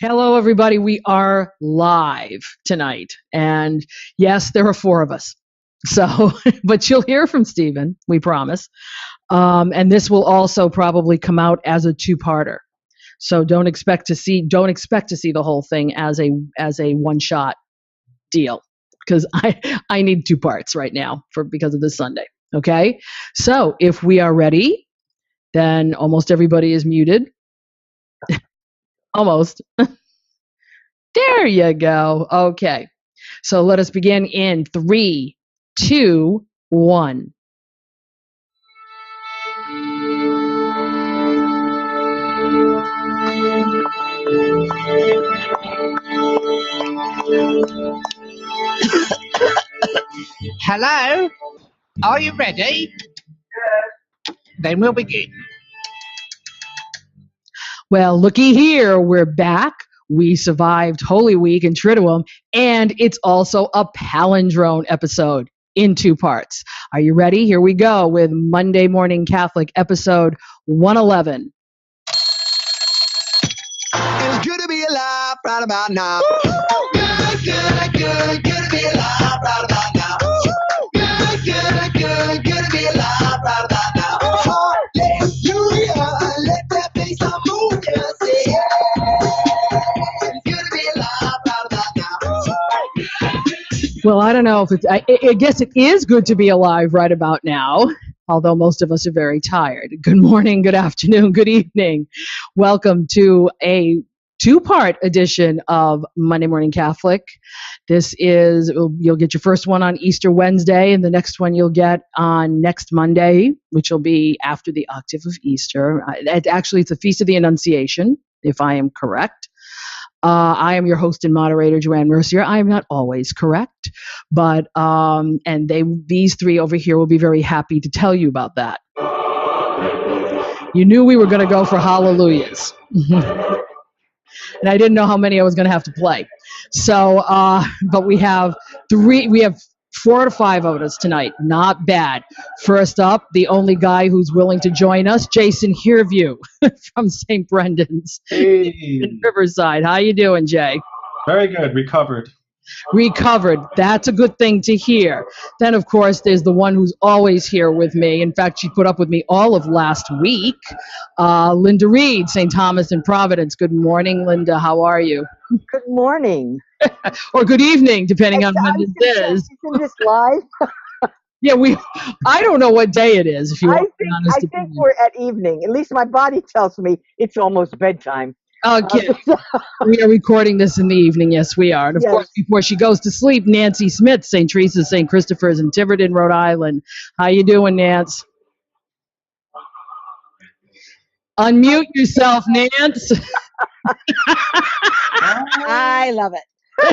Hello, everybody. We are live tonight. And yes, there are four of us. So, but you'll hear from Stephen, we promise. And this will also probably come out as a two-parter. So don't expect to see the whole thing as a one-shot deal because I need two parts right now because of this Sunday. Okay? So, if we are ready, then almost everybody is muted. Almost. There you go. Okay. So let us begin in three, two, one. Hello? Are you ready? Then we'll begin. Well, looky here. We're back. We survived Holy Week in Triduum, and it's also a palindrome episode in two parts. Are you ready? Here we go with Monday Morning Catholic episode 111. It's good to be alive right about now. Good to be alive right about now. Good to be alive right about now. Hallelujah, let that bass move you, say yeah. It's good to be alive right about now. Well, I don't know if it's, I guess it is good to be alive right about now, although most of us are very tired. Good morning, good afternoon, good evening. Welcome to a two-part edition of Monday Morning Catholic. You'll get your first one on Easter Wednesday, and the next one you'll get on next Monday, which will be after the octave of Easter. Actually, it's the Feast of the Annunciation, if I am correct. I am your host and moderator, Joanne Mercier. I am not always correct, but these three over here will be very happy to tell you about that. You knew we were going to go for hallelujahs. And I didn't know how many I was going to have to play. So, but we have 4 to 5 of us tonight. Not bad. First up, the only guy who's willing to join us, Jason Herview from St. Brendan's in Riverside. How you doing, Jay? Very good. Recovered. That's a good thing to hear. Then, of course, there's the one who's always here with me. In fact, she put up with me all of last week. Linda Reed, St. Thomas in Providence. Good morning, Linda. How are you? Good morning. Or good evening, depending on when this is. Isn't this live? Yeah, I don't know what day it is, if you want I to be honest. think we're at evening. At least my body tells me it's almost bedtime. Okay. We are recording this in the evening. Yes, we are. And of course, before she goes to sleep, Nancy Smith, St. Teresa's, St. Christopher's in Tiverton, Rhode Island. How you doing, Nance? Unmute yourself, Nance. I love it.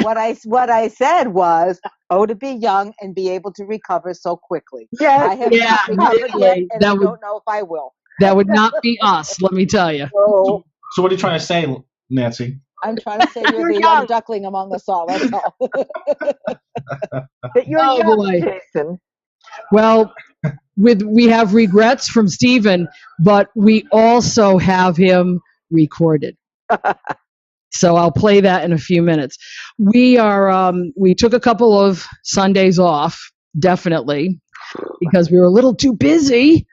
What I said was, to be young and be able to recover so quickly. Yes. I have not recovered yet, and I don't know if I will. That would not be us, let me tell you. So what are you trying to say, Nancy? I'm trying to say you're the young duckling among us all. That's all. That you're young, Jason. Well, we have regrets from Stephen, but we also have him recorded. So I'll play that in a few minutes. We took a couple of Sundays off, definitely, because we were a little too busy.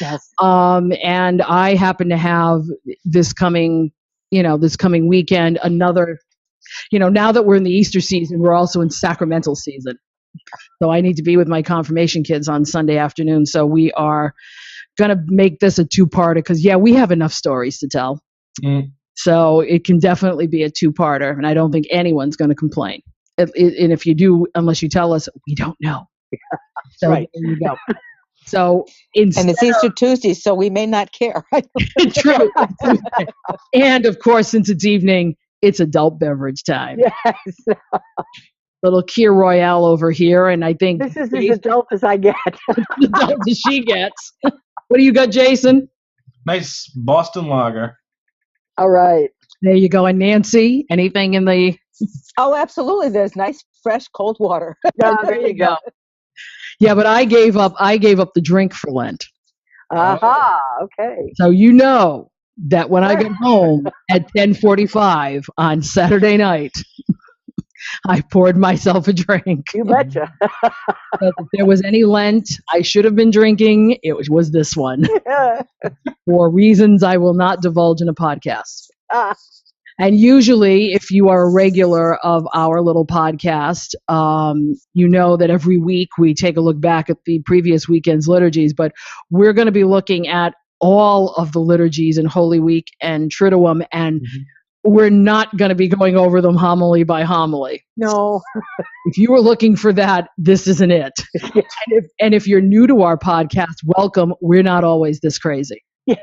Yes. And I happen to have this coming weekend, another, now that we're in the Easter season, we're also in sacramental season. So I need to be with my confirmation kids on Sunday afternoon. So we are going to make this a two-parter because, we have enough stories to tell. Mm. So it can definitely be a two-parter, and I don't think anyone's going to complain. And if you do, unless you tell us, we don't know. So right. There you go. So and it's Easter Tuesday, so we may not care. True. And of course, since it's evening, it's adult beverage time. Yes. Little Kir Royale over here, and I think this is as adult as I get. Adult as she gets. What do you got, Jason? Nice Boston lager. All right. There you go. And Nancy, anything in the... Oh, absolutely. There's nice, fresh, cold water. There you go. Yeah, but I gave up the drink for Lent. Aha, okay. So that when I got home at 10:45 on Saturday night, I poured myself a drink. You betcha. But if there was any Lent I should have been drinking, it was this one for reasons I will not divulge in a podcast. Ah, And usually, if you are a regular of our little podcast, you know that every week we take a look back at the previous weekend's liturgies, but we're going to be looking at all of the liturgies in Holy Week and Triduum, and we're not going to be going over them homily by homily. no. If you were looking for that, this isn't it. And if you're new to our podcast, welcome. We're not always this crazy. Yeah.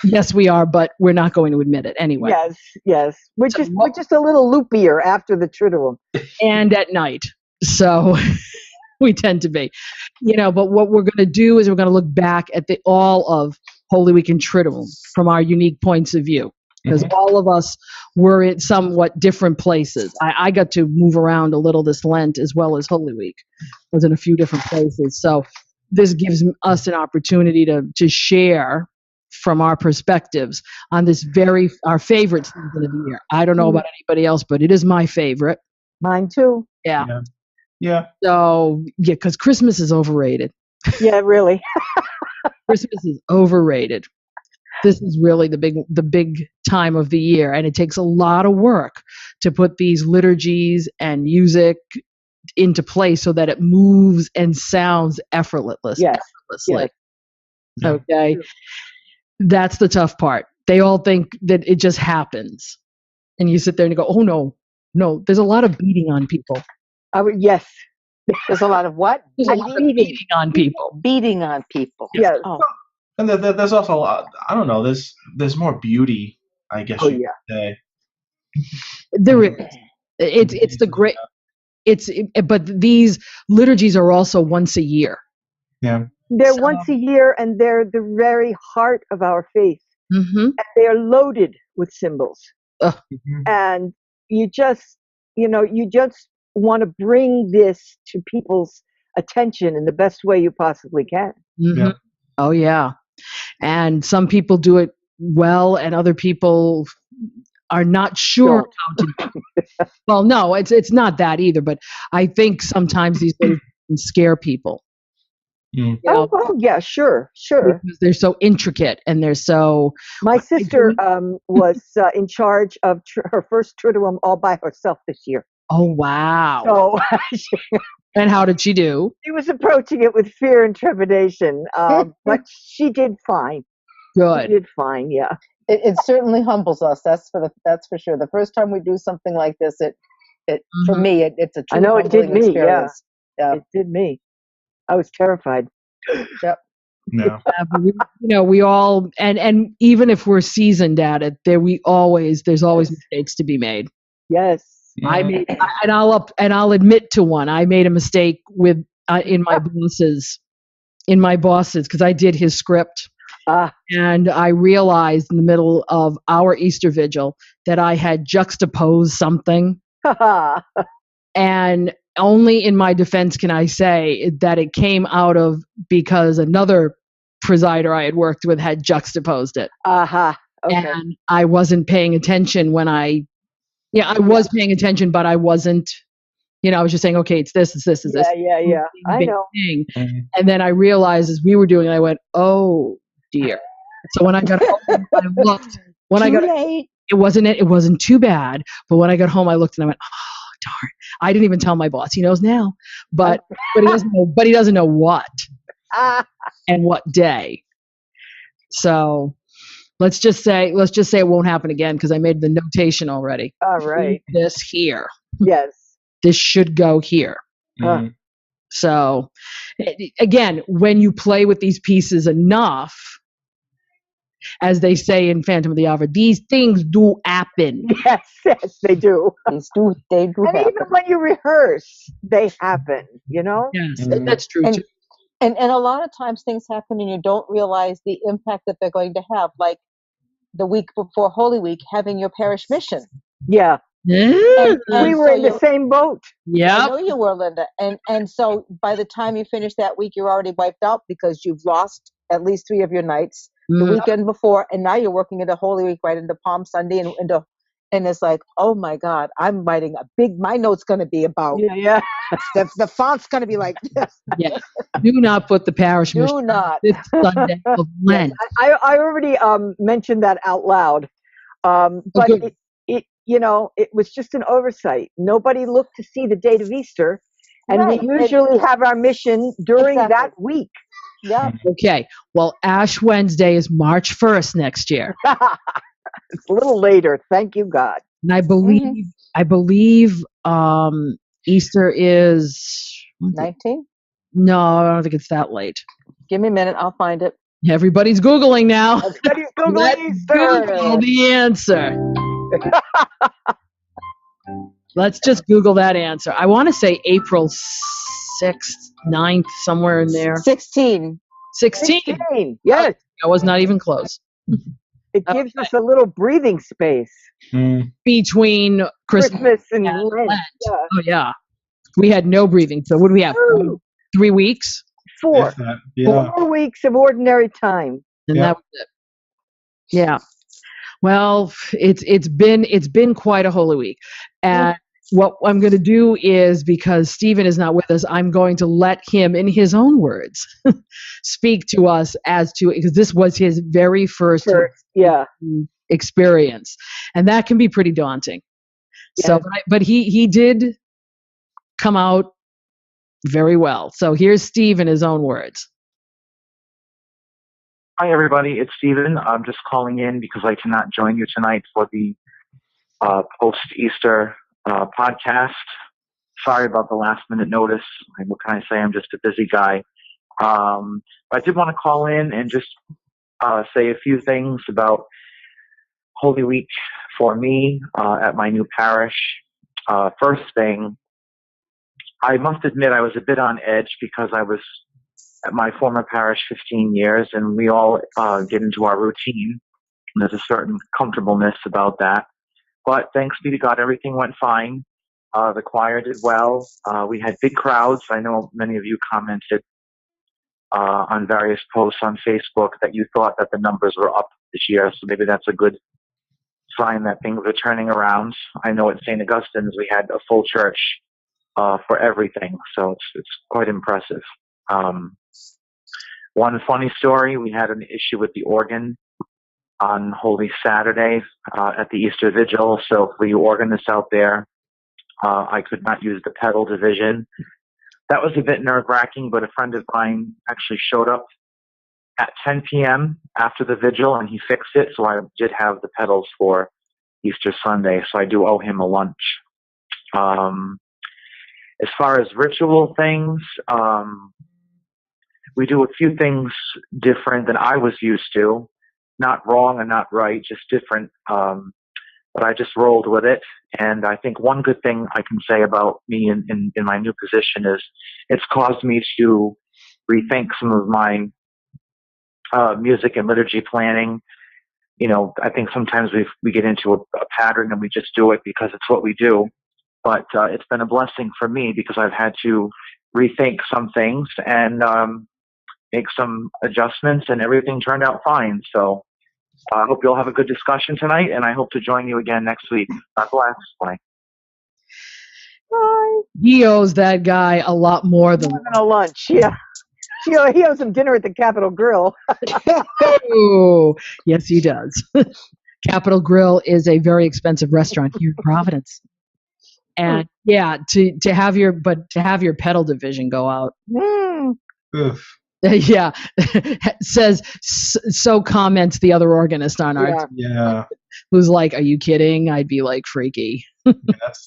Yes, we are, but we're not going to admit it anyway. Yes, yes. We're So just a little loopier after the Triduum. And at night. So we tend to be. But what we're going to do is we're going to look back at all of Holy Week and Triduum from our unique points of view. Because all of us were in somewhat different places. I got to move around a little this Lent as well as Holy Week. I was in a few different places. So this gives us an opportunity to share from our perspectives on this our favorite season of the year. I don't know about anybody else, but it is my favorite. Mine too. Yeah. Yeah. So, because Christmas is overrated. Yeah, really. Christmas is overrated. This is really the big time of the year, and it takes a lot of work to put these liturgies and music into place so that it moves and sounds effortlessly. Yes. Yes. Okay, that's the tough part. They all think that it just happens, and you sit there and you go, "Oh no, there's a lot of beating on people. Yes. There's a lot of what? There's a lot of beating on people." Beating on people. Yes. Oh. And there's also a lot, I don't know, there's more beauty, I guess Oh, you yeah. could say. There is. It's the great. But these liturgies are also once a year. Yeah. They're So- once a year, and they're the very heart of our faith. Mm-hmm. And they are loaded with symbols. Mhm. And you just want to bring this to people's attention in the best way you possibly can. Mm-hmm. Yeah. Oh yeah, and some people do it well, and other people are not sure how to do it. Well, no, it's not that either. But I think sometimes these things can scare people. Mm. You know, Oh, yeah, sure. because they're so intricate and they're so. My sister was in charge of her first Triduum all by herself this year. Oh wow! So And how did she do? she was approaching it with fear and trepidation, but she did fine. She Good. did fine, yeah. It certainly humbles us. That's for sure. The first time we do something like this, for me, it's a true I know it did humbling me, experience. Yeah. It did me. I was terrified. No. Yeah, but we all, and even if we're seasoned at it, there's always mistakes to be made. Yes. I made, and I'll admit to one. I made a mistake with in my bosses because I did his script, and I realized in the middle of our Easter vigil that I had juxtaposed something, and only in my defense can I say that it came out of because another presider I had worked with had juxtaposed it, Okay. and I wasn't paying attention when I was paying attention, but I wasn't, I was just saying, okay, it's this, it's this, it's this. Yeah. I Big know. thing. And then I realized as we were doing it, I went, oh dear. So when I got home, I looked. It wasn't too bad. But when I got home, I looked and I went, oh darn. I didn't even tell my boss. He knows now, but he doesn't know. But he doesn't know what and what day. So let's just say it won't happen again because I made the notation already. All right. This here. Yes. This should go here. Mhm. So, again, when you play with these pieces enough, as they say in Phantom of the Opera, these things do happen. Yes, they do. They do And happen. even when you rehearse, they happen, Yes, Mhm. that's true And- too. And a lot of times things happen and you don't realize the impact that they're going to have. Like the week before Holy Week, having your parish mission. Yeah. And We were so in the you- same boat. I Yep. know you were, Linda. And so by the time you finish that week, you're already wiped out because you've lost at least 3 of your nights. the Mhm. weekend before, and now you're working into Holy Week right into Palm Sunday and it's like, oh my God, I'm writing my note's going to be about, Yeah. the font's going to be like this. Yeah. Do not put the parish mission Do not. this Sunday of Yes, Lent. I already mentioned that out loud. But good. it it was just an oversight. Nobody looked to see the date of Easter, and Right. we usually have our mission during Exactly. that week. Yeah. Okay. Well, Ash Wednesday is March 1st next year. It's a little later, thank you God. And I believe Easter is 19. no, I don't think it's that late. Give me a minute. I'll find it. Everybody's Googling now. Everybody's Googling Let's Easter. Google the answer. Let's just Google that answer. I want to say April 6th, 9th, somewhere in there. 16. 16. 16. Yes, I was not even close. it gives us a little breathing space Between Christmas Christmas and and Lent. Lent. Yeah. Oh, yeah. We had no breathing. So what do we have? Ooh. 3 weeks? Four. If that, yeah. 4 weeks of ordinary time. And Yeah. that was it. Yeah. Well, it's been quite a Holy Week. And what I'm going to do is, because Stephen is not with us, I'm going to let him, in his own words, speak to us as to, because this was his very first Yeah. experience, and that can be pretty daunting. So, but he did come out very well. So here's Steve in his own words. Hi, everybody. It's Steven. I'm just calling in because I cannot join you tonight for the post-Easter podcast. Sorry about the last-minute notice. What can I say? I'm just a busy guy. But I did want to call in and just say a few things about Holy Week for me at my new parish. First thing, I must admit I was a bit on edge because I was at my former parish 15 years, and we all get into our routine. And there's a certain comfortableness about that. But thanks be to God, everything went fine. The choir did well. We had big crowds. I know many of you commented on various posts on Facebook that you thought that the numbers were up this year, so maybe that's a good sign that things are turning around. I know at St. Augustine's we had a full church for everything, so it's quite impressive. One funny story, we had an issue with the organ on Holy Saturday at the Easter Vigil. So for you organists out there, I could not use the pedal division. That was a bit nerve-wracking, but a friend of mine actually showed up at 10 p.m. after the vigil, and he fixed it, so I did have the pedals for Easter Sunday, so I do owe him a lunch. As far as ritual things, we do a few things different than I was used to. Not wrong and not right, just different. But I just rolled with it. And I think one good thing I can say about me in my new position is it's caused me to rethink some of my music and liturgy planning. You know, I think sometimes we get into a pattern and we just do it because it's what we do. But it's been a blessing for me because I've had to rethink some things and make some adjustments, and everything turned out fine. So I hope you'll have a good discussion tonight, and I hope to join you again next week. God bless. Bye. Bye. He owes that guy a lot more than A lunch. Yeah. He owes him dinner at the Capitol Grill. Oh, yes, he does. Capitol Grill is a very expensive restaurant here in Providence. And yeah, to have your pedal division go out. Oof. Yeah, says so. Comments the other organist on our Yeah. who's like, "Are you kidding?" I'd be like, "Freaky." Yeah,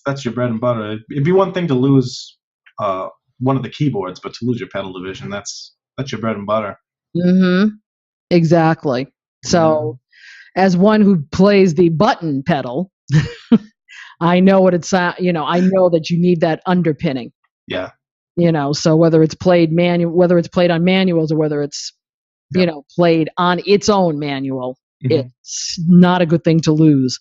that's your bread and butter. It'd be one thing to lose one of the keyboards, but to lose your pedal division, that's your bread and butter. Mm-hmm. Exactly. So, as one who plays the button pedal, I know what it's. I know that you need that underpinning. Yeah. So whether it's played whether it's played on manuals or whether it's, played on its own manual, it's not a good thing to lose.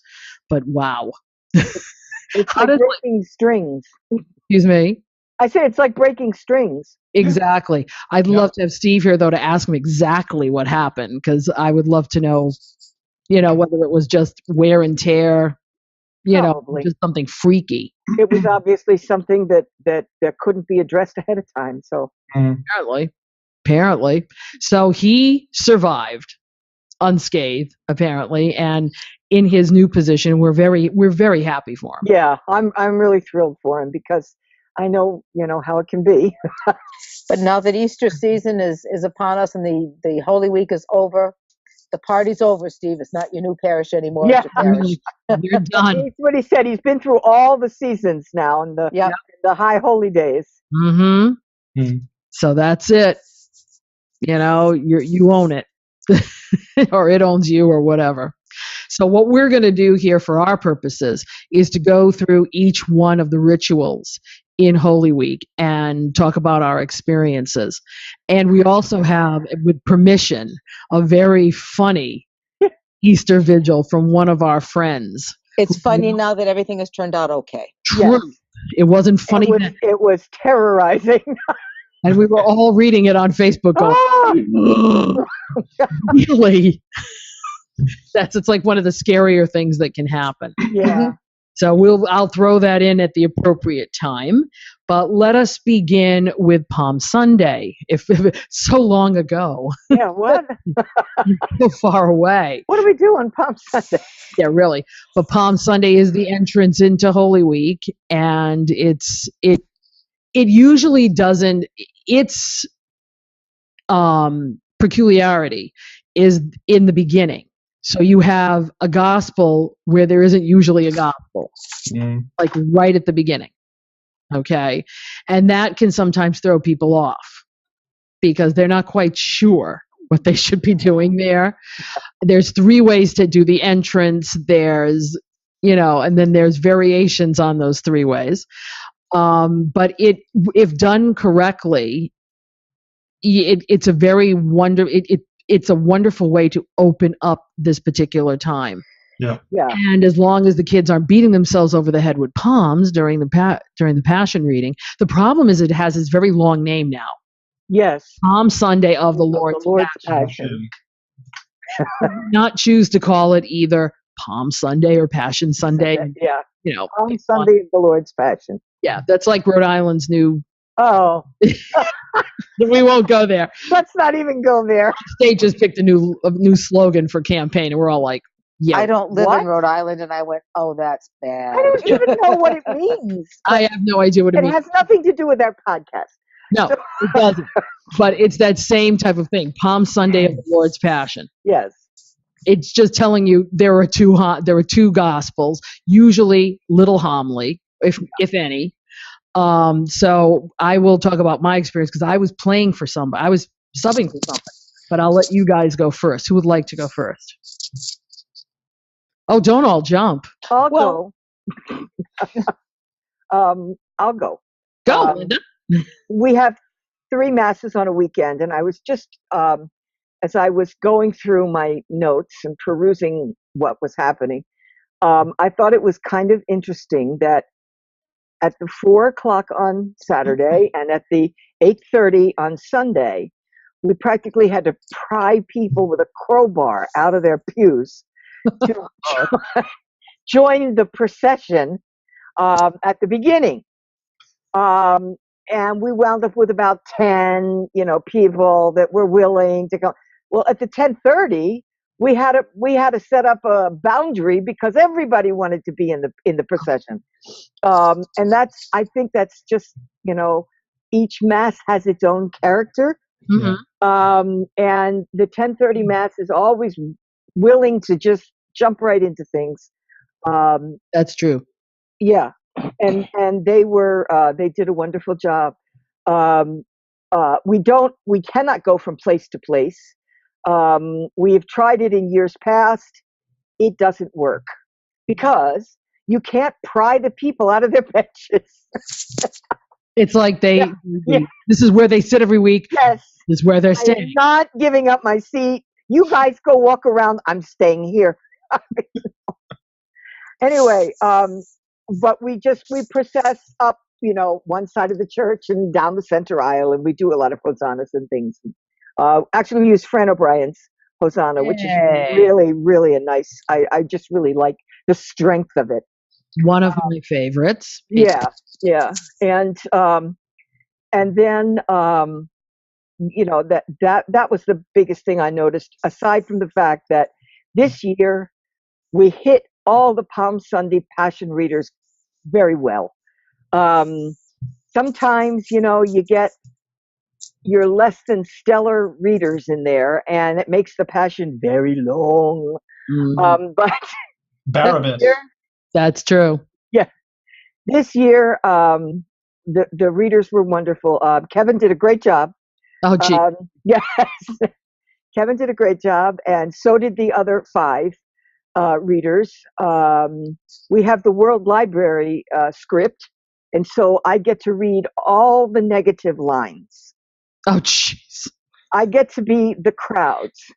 But wow. It's like breaking strings. Excuse me? I say it's like breaking strings. Exactly. I'd Yep. love to have Steve here though to ask him exactly what happened because I would love to know, whether it was just wear and tear, Probably. just something freaky. It was obviously something that couldn't be addressed ahead of time. So Mm. Apparently. So he survived unscathed, apparently, and in his new position, we're very happy for him. yeah, I'm really thrilled for him because I know how it can be. But now that Easter season is upon us and the Holy Week is over, the party's over, Steve. It's not your new parish anymore. Yeah. It's your parish. You're done. That's what he said. He's been through all the seasons now and Yep. the high holy days. Mm-hmm. Mm. So that's it. You own it, or it owns you, or whatever. So what we're going to do here for our purposes is to go through each one of the rituals in Holy Week and talk about our experiences. And we also have, with permission, a very funny Easter vigil from one of our friends. It's funny now that everything has turned out okay. True. Yes. It wasn't funny then. It was terrorizing. And we were all reading it on Facebook going, Ah! really? It's like one of the scarier things that can happen. Yeah. So I'll throw that in at the appropriate time. But let us begin with Palm Sunday. If so long ago, Yeah. What? so far away. What do we do on Palm Sunday? Yeah, really. But Palm Sunday is the entrance into Holy Week, and it usually doesn't. Its peculiarity is in the beginning. So you have a gospel where there isn't usually a gospel, like right at the beginning. Okay. And that can sometimes throw people off because they're not quite sure what they should be doing there. There's 3 ways to do the entrance. There's, and then there's variations on those 3 ways. But if done correctly, it's a very it's a wonderful way to open up this particular time. Yeah. Yeah. And as long as the kids aren't beating themselves over the head with palms during the Passion reading, the problem is it has this very long name now. Yes. Palm Sunday of the Lord's Passion. Not choose to call it either Palm Sunday or Passion Sunday. Yeah. Palm it's Sunday of the Lord's Passion. Yeah, that's like Rhode Island's new. Oh, We won't go there. let's not even go there. State just picked a new slogan for campaign, and we're all like, "Yeah." I don't live What? in Rhode Island, and I went, "Oh, that's bad." I don't even know what it means. I have no idea what it It means. has nothing to do with our podcast. No, it doesn't. But it's that same type of thing. Palm Sunday of the Lord's Passion. Yes. It's just telling you there are two gospels, usually little homily, if any. So I will talk about my experience because I was playing for somebody. I was subbing for somebody. But I'll let you guys go first. Who would like to go first? Oh, don't all jump. I'll Well- go. I'll go. Go, Um, Linda. We have 3 masses on a weekend, and I was just as I was going through my notes and perusing what was happening, I thought it was kind of interesting that at the 4:00 on Saturday and at the 8:30 on Sunday, we practically had to pry people with a crowbar out of their pews to join the procession at the beginning. And we wound up with about 10, people that were willing to go. Well, at the 10:30, we had to set up a boundary because everybody wanted to be in the procession. And I think that's just, each mass has its own character. Mhm. And the 10:30 mass is always willing to just jump right into things. That's true. Yeah, and they did a wonderful job. We cannot go from place to place. We have tried it in years past. It doesn't work because you can't pry the people out of their benches. It's like Yeah. this is where they sit every week. Yes, This is where they're I am staying. not giving up my seat. You guys go walk around. I'm staying here. Anyway, but we process up, one side of the church and down the center aisle, and we do a lot of hosannas and things. Actually, we use Fran O'Brien's hosanna, which is Yay. really, really a nice. I just really like the strength of it. One of my favorites. Yeah, and then that was the biggest thing I noticed. Aside from the fact that this year we hit all the Palm Sunday Passion readers very well. Sometimes you get your less than stellar readers in there, and it makes the Passion very long. But Barabbas. That's true. Yeah, this year the readers were wonderful. Kevin did a great job. Oh, gee. Yes, Kevin did a great job, and so did the other 5 readers. We have the World Library script, and so I get to read all the negative lines. Oh, jeez. I get to be the crowds.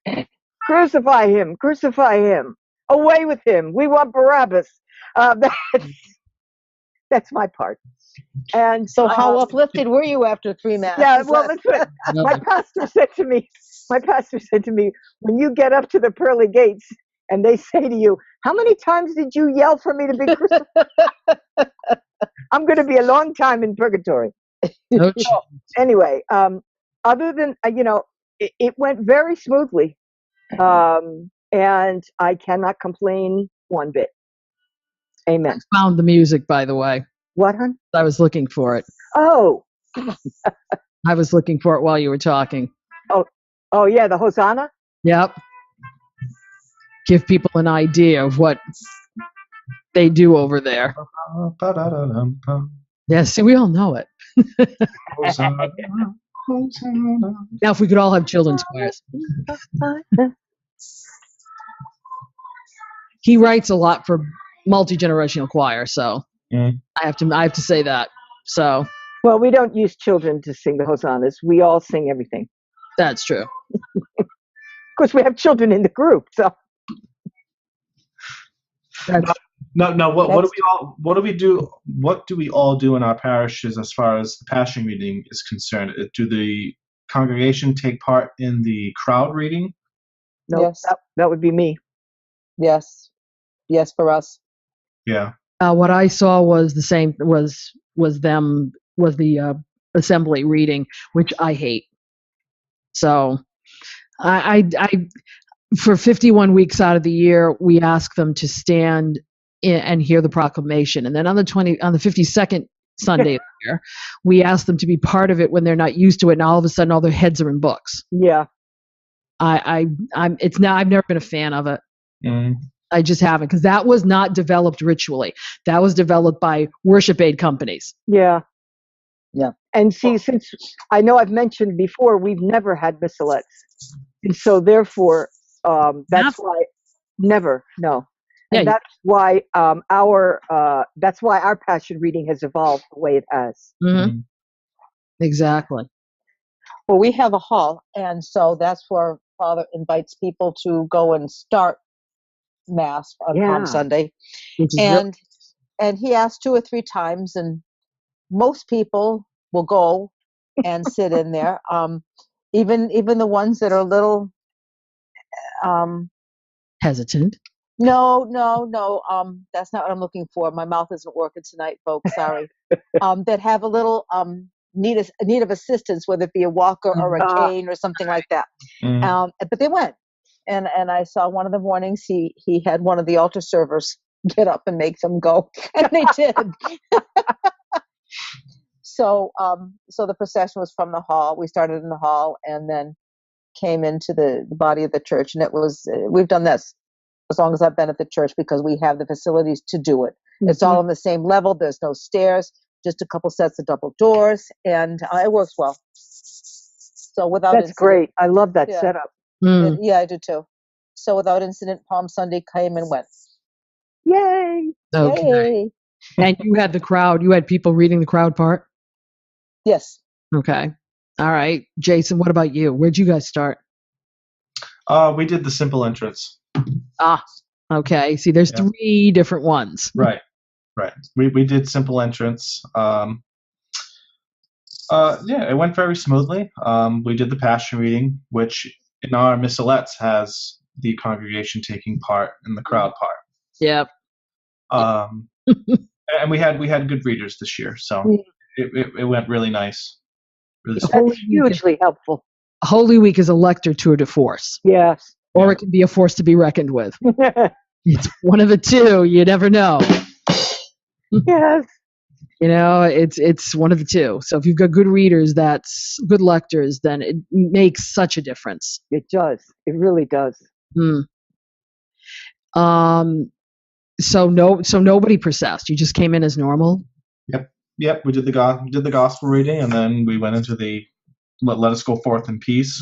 Crucify him! Crucify him! Away with him! We want Barabbas. That's my part. And So how uplifted were you after 3 masses? yeah, well, that's what my pastor said to me. My pastor said to me, when you get up to the pearly gates and they say to you, how many times did you yell for me to be crucified? I'm going to be a long time in purgatory. Oh, So, anyway, other than, it went very smoothly. And I cannot complain one bit. Amen. found the music, by the way. What, hon? I was looking for it. Oh, I was looking for it while you were talking. oh yeah, the Hosanna? Yep. Give people an idea of what they do over there. Yeah, see, we all know it. Hosanna, Hosanna. Now, if we could all have children's choirs. He writes a lot for multi-generational choir, so Mm. I have to say that. So Well, we don't use children to sing the hosannas. We all sing everything. that's true. Of course, we have children in the group, so That's, No. What do we all do in our parishes as far as the Passion reading is concerned? Do the congregation take part in the crowd reading? no, Yes. that would be me. Yes, for us. Yeah. what I saw was the same. Was the assembly reading, which I hate. So I for 51 weeks out of the year, we ask them to stand and hear the proclamation, and then on the 52nd Sunday of the year, we ask them to be part of it when they're not used to it, and all of a sudden, all their heads are in books. Yeah. I've never been a fan of it. Mm. I just haven't, because that was not developed ritually. That was developed by worship aid companies. Yeah. Yeah. And see, since I know I've mentioned before, we've never had missalettes. And so therefore, that's why never, no. And Yeah. that's why our Passion reading has evolved the way it has. Mm-hmm. Mm. Exactly. Well, we have a hall, and so that's where Father invites people to go and start Mass on Yeah. Palm Sunday. Which is And he asked 2 or 3 times, and most people will go and sit in there. Even the ones that are a little hesitant. no, that's not what I'm looking for. My mouth isn't working tonight, folks. Sorry. That have a little need of assistance, whether it be a walker or a cane or something like that. Mm. But they went, and I saw one of the mornings he had one of the altar servers get up and make them go, and they did. So the procession was from the hall. We started in the hall and then came into the body of the church, and it was we've done this as long as I've been at the church because we have the facilities to do it. Mm-hmm. It's all on the same level. There's no stairs, just a couple sets of double doors, and it works well. So without That's great. I love that setup. Mm. Yeah, I do too. So without incident, Palm Sunday came and went. Yay! Okay. Yay. And you had the crowd. You had people reading the crowd part. Yes. Okay. All right, Jason. What about you? Where'd you guys start? We did the simple entrance. Okay. See, there's 3 different ones. Right. We did simple entrance. Yeah, it went very smoothly. We did the passion reading, which in our missalettes has the congregation taking part in the crowd part. Yep. Um, and we had good readers this year, so it went really nice. Really smooth. That's hugely helpful. Holy Week is a lector tour de force, Yes. or Yeah. it can be a force to be reckoned with. It's one of the two. You never know. Yes. You know, it's one of the two. So if you've got good readers, that's good lectors, then it makes such a difference. It does. It really does. Hmm. So nobody processed. You just came in as normal. Yep. We did the gospel reading, and then we went into the let us go forth in peace.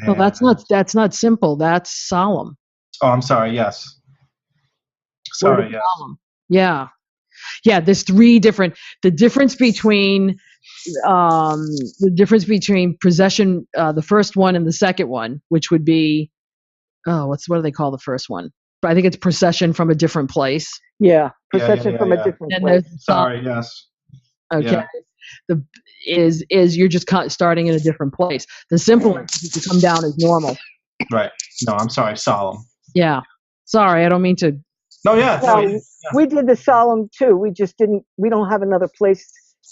Well, that's not simple. That's solemn. Oh, I'm sorry. Yes. Word Sorry. of Yes. solemn. Yeah. Yeah. There's three different. The difference between possession, the first one and the second one, which would be, what do they call the first one? I think it's procession from a different place. Yeah. Procession from a yeah. different And place. there's Sorry. Yes. okay. Yeah. Is you're just starting in a different place. The simple one is to come down as normal. Right. No, I'm sorry. Solemn. Yeah. Sorry, I don't mean to. No. Yeah. No, yeah. we did the solemn too. We just didn't. We don't have another place.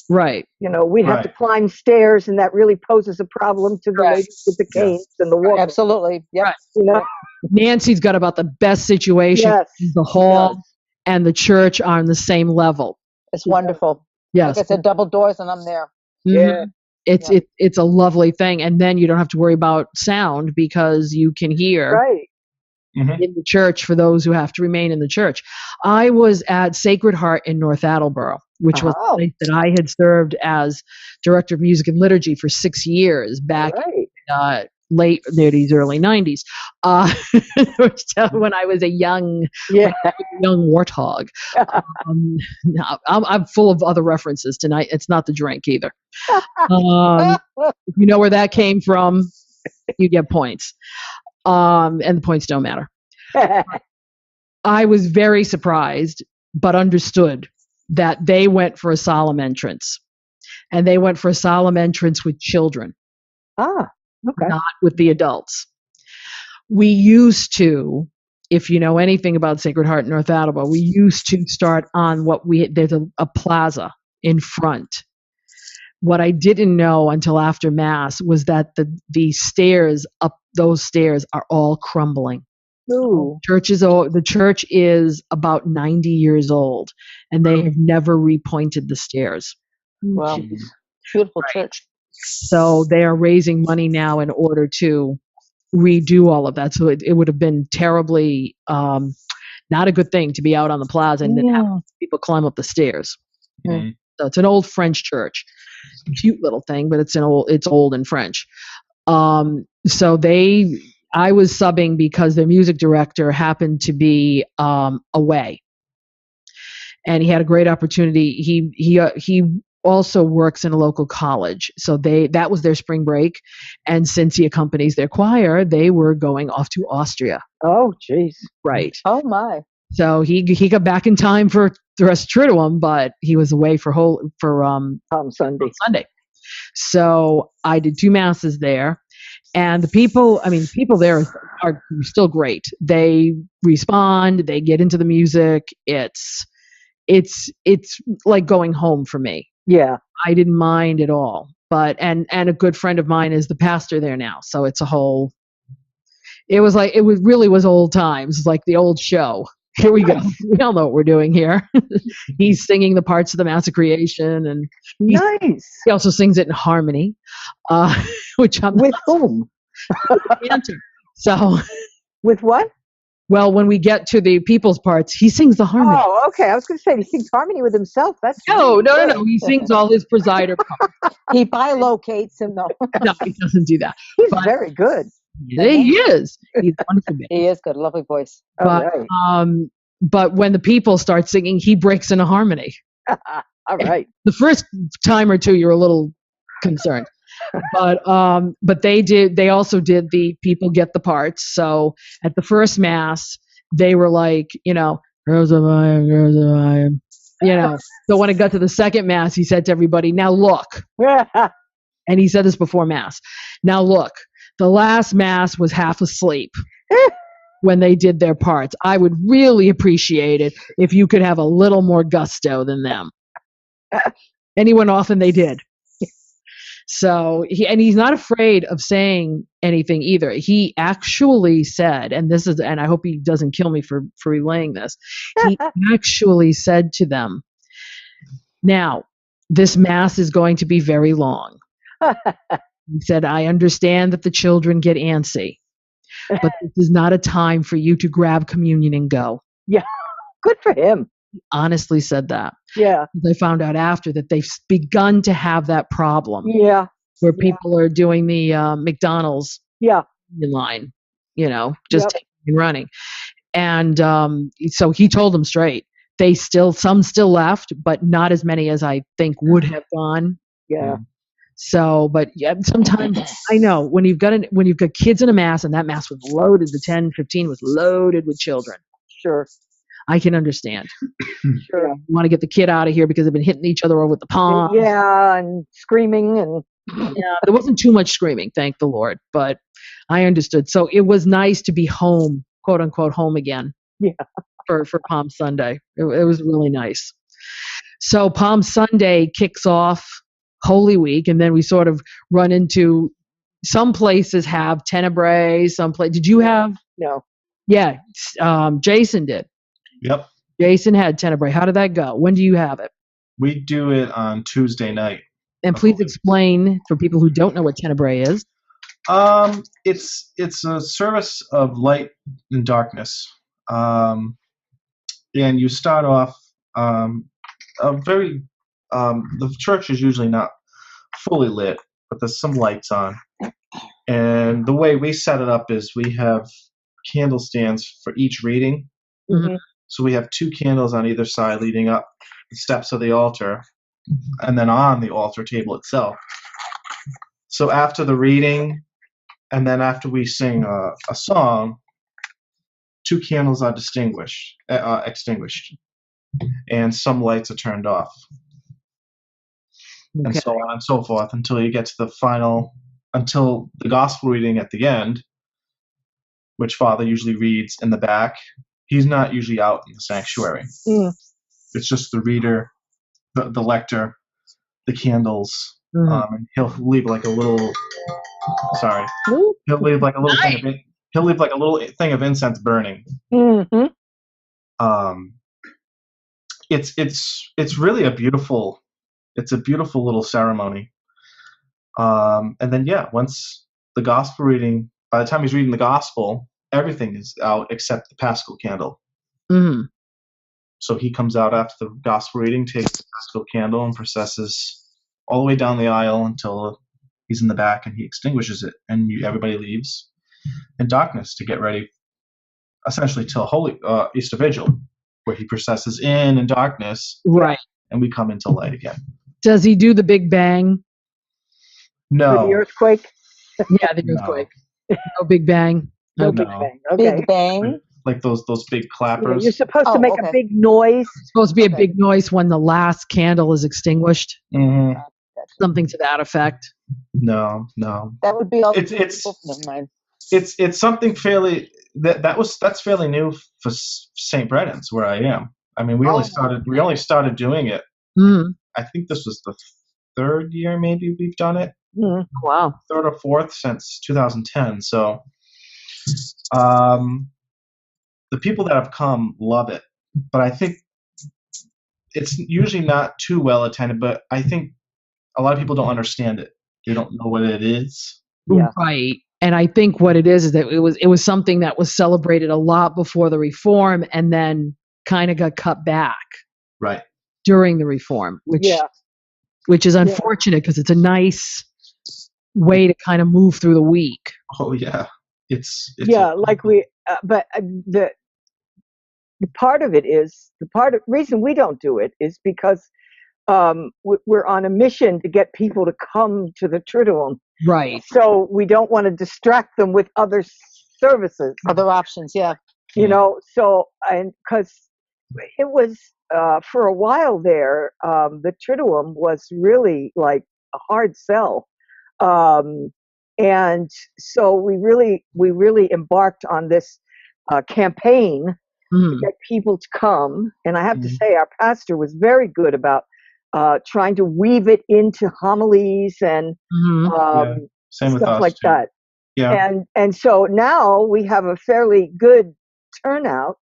Right. You know, we'd have to Right. climb stairs, and that really poses a problem to the Right. ladies with the Yeah. canes and the walkers. Absolutely. Yep. Right. You know. Nancy's got about the best situation. Yes. The hall Yes. and the church are on the same level. It's wonderful. Yes. Like I said, double doors and I'm there. Mhm. It's Yeah. it's a lovely thing, and then you don't have to worry about sound because you can hear Right. Mhm. in the church for those who have to remain in the church. I was at Sacred Heart in North Attleboro, which was Oh. a place that I had served as director of music and liturgy for 6 years back Right. late 80s, early 90s, when I was a young Yeah. warthog. No, I'm full of other references tonight. It's not the drink either. If you know where that came from, you get points. And the points don't matter. I was very surprised, but understood that they went for a solemn entrance. And they went for a solemn entrance with children, Ah. Okay. not with the adults. We used to, if you know anything about Sacred Heart in North Attleboro, we used to start on there's a plaza in front. What I didn't know until after Mass was that the stairs up those stairs are all crumbling. Ooh. The church is about 90 years old, and they have never repointed the stairs. Wow. Beautiful church. So they are raising money now in order to redo all of that. So it would have been terribly not a good thing to be out on the plaza and then have people climb up the stairs. Mhm. So it's an old French church, cute little thing, but it's old in French. So I was subbing because their music director happened to be away, and he had a great opportunity. He also works in a local college, so that was their spring break, and since he accompanies their choir, they were going off to Austria. Oh, jeez. Right. Oh my. So he got back in time for the rest of Triduum, but he was away for Sunday. Sunday. So I did 2 masses there, and the people there are still great. They respond, they get into the music. It's like going home for me. Yeah. I didn't mind at all. But and a good friend of mine is the pastor there now, so it's it was old times, like the old show. Here we go. We all know what we're doing here. He's singing the parts of the Mass of Creation, and Nice. he also sings it in harmony, which I'm With whom? cantor. So, With what? well, when we get to the people's parts, he sings the harmony. Oh, okay. I was going to say he sings harmony with himself. That's No. good. He sings all his presider parts. He bilocates him though. No, he doesn't do that. He's But- very good. He is. He's a wonderful man. He is good. Lovely voice. All But, right. but when the people start singing, he breaks into harmony. All right. The first time or two, you're a little concerned, but they also did the people get the parts. So at the first Mass, they were like, "Girls of Iron, girls of Iron," So when it got to the second Mass, he said to everybody, "Now look." And he said this before Mass. Now, look, the last Mass was half asleep when they did their parts. I would really appreciate it if you could have a little more gusto than them. And he went off and they did. So he's not afraid of saying anything either. He actually said, and I hope he doesn't kill me for relaying this. He actually said to them, now, this Mass is going to be very long. He said, I understand that the children get antsy, but this is not a time for you to grab communion and go. Yeah, good for him. He honestly said that. Yeah. They found out after that they've begun to have that problem. Yeah. Where people are doing the McDonald's Yeah. line, just Yep. taking and running. And so he told them straight. Some still left, but not as many as I think would have gone. Yeah. So, but yeah, sometimes I know when you've got kids in a Mass and that Mass was loaded, the 10-15 was loaded with children. Sure. I can understand. Sure. You want to get the kid out of here because they've been hitting each other over with the palm. Yeah, and screaming and. Yeah, there wasn't too much screaming, thank the Lord, but I understood. So it was nice to be home, quote unquote, home again. Yeah. For Palm Sunday. It was really nice. So Palm Sunday kicks off Holy Week, and then we sort of run into some places have Tenebrae, did you have? No. Yeah, Jason did. Yep. Jason had Tenebrae. How did that go? When do you have it? We do it on Tuesday night. And please explain for people who don't know what Tenebrae is. It's a service of light and darkness. And you start off the church is usually not fully lit, but there's some lights on. And the way we set it up is we have candle stands for each reading. Mm-hmm. So we have 2 candles on either side leading up the steps of the altar, and then on the altar table itself. So after the reading, and then after we sing a song, 2 candles are extinguished, and some lights are turned off, and so on and so forth until you get to until the gospel reading at the end, which Father usually reads in the back. He's not usually out in the sanctuary. Mm. It's just the reader, the lector, the candles. And he'll leave like a little. Sorry, he'll leave like a little thing. He'll leave like a little thing of incense burning. Mm-hmm. It's really a beautiful little ceremony. And then once the gospel reading, by the time he's reading the gospel, everything is out except the Paschal candle. Mm-hmm. So he comes out after the gospel reading, takes the Paschal candle, and processes all the way down the aisle until he's in the back, and he extinguishes it, and everybody leaves in darkness to get ready, essentially till Holy Easter Vigil, where he processes in darkness, right, and we come into light again. Does he do the Big Bang? No. The earthquake? Yeah, the earthquake. No Big Bang. No Okay. Big Bang. Okay. Big Bang. Like those big clappers. You're supposed to make a big noise. It's supposed to be a big noise when the last candle is extinguished. Mm-hmm. Something to that effect. No. That would be all. It's Never mind. It's something fairly that's fairly new for St. Brennan's where I am. I mean, we only started doing it. Mm. I think this was the 3rd year maybe we've done it. Mm. Wow. 3rd or 4th since 2010. So, the people that have come love it, but I think it's usually not too well attended. But I think a lot of people don't understand it. They don't know what it is. Yeah. Right. And I think what it is that it was something that was celebrated a lot before the Reform, and then kind of got cut back. Right. During the Reform, which is unfortunate because it's a nice way to kind of move through the week. Oh yeah, it's but the part of it is reason we don't do it is because we're on a mission to get people to come to the Triduum. Right. So we don't want to distract them with other services, other options. Yeah. You know. So and because it was for a while there, the Triduum was really like a hard sell. Um, and so we really embarked on this campaign to get people to come. And I have to say, our pastor was very good about trying to weave it into homilies and Yeah. Same with stuff us like too. that. Yeah. And so now we have a fairly good turnout.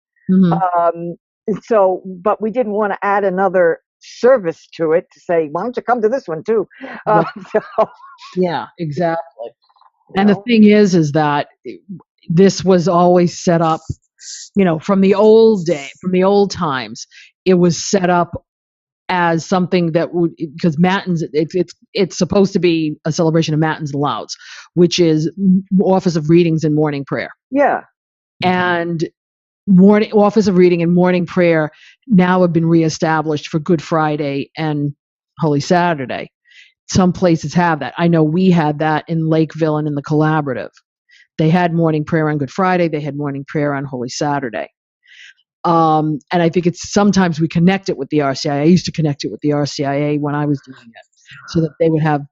So, but we didn't want to add another service to it to say, why don't you come to this one too? So, Yeah, exactly. you And the know, thing is that this was always set up, from the from the old times, it was set up as something that would, because matins, it's supposed to be a celebration of matins and louds, which is office of readings and morning prayer. yeah, And morning office of reading and morning prayer now have been reestablished for Good Friday and Holy Saturday. Some places have that. I know we had that in Lakeville and in the Collaborative. They had morning prayer on Good Friday. They had morning prayer on Holy Saturday. And I think it's sometimes we connect it with the RCIA. I used to connect it with the RCIA when I was doing it, so that they would have,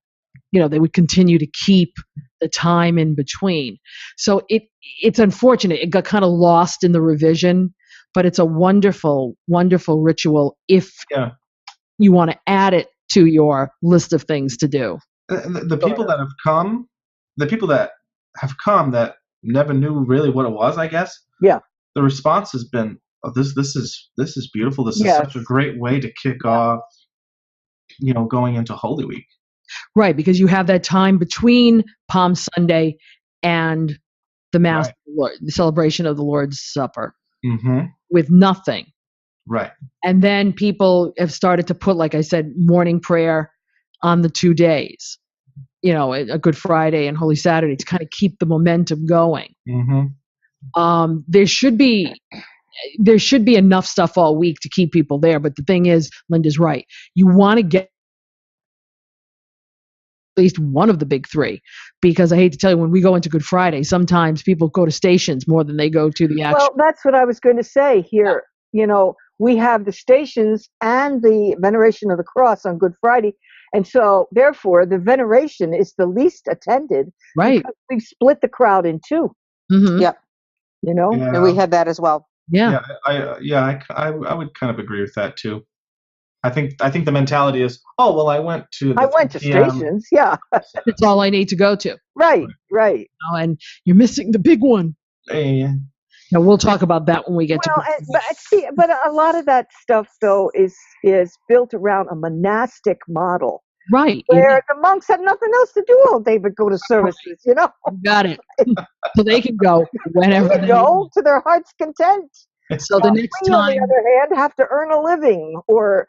they would continue to keep the time in between. So it's unfortunate. It got kind of lost in the revision, but it's a wonderful, wonderful ritual if Yeah. you want to add it to your list of things to do. The people that have come that never knew really what it was, I guess. yeah, The response has been, oh, this is beautiful. This is Yes. such a great way to kick off, going into Holy Week. Right, because you have that time between Palm Sunday and the Mass, Right. the celebration of the Lord's Supper, Mm-hmm. with nothing. Right. And then people have started to put, like I said, morning prayer on the 2 days, a Good Friday and Holy Saturday, to kind of keep the momentum going. Mm-hmm. There should be enough stuff all week to keep people there. But the thing is, Linda's right. You want to get at least one of the big three, because I hate to tell you, when we go into Good Friday, sometimes people go to stations more than they go to the actual. well, that's what I was going to say here. We have the stations and the veneration of the cross on Good Friday. And so, therefore, the veneration is the least attended. Right. Because we've split the crowd in two. Mm-hmm. Yep. Yeah. And we had that as well. Yeah. I would kind of agree with that too. I think the mentality is, oh well, I went to 3 p.m. stations. Yeah. It's all I need to go to. Right. And you're missing the big one. Yeah. Now, we'll talk about that when we get to. But a lot of that stuff though is built around a monastic model, Right. where the monks had nothing else to do all day but go to services. You got it. So they can go whenever they go to their heart's content. So the next we, time, on the other hand, have to earn a living or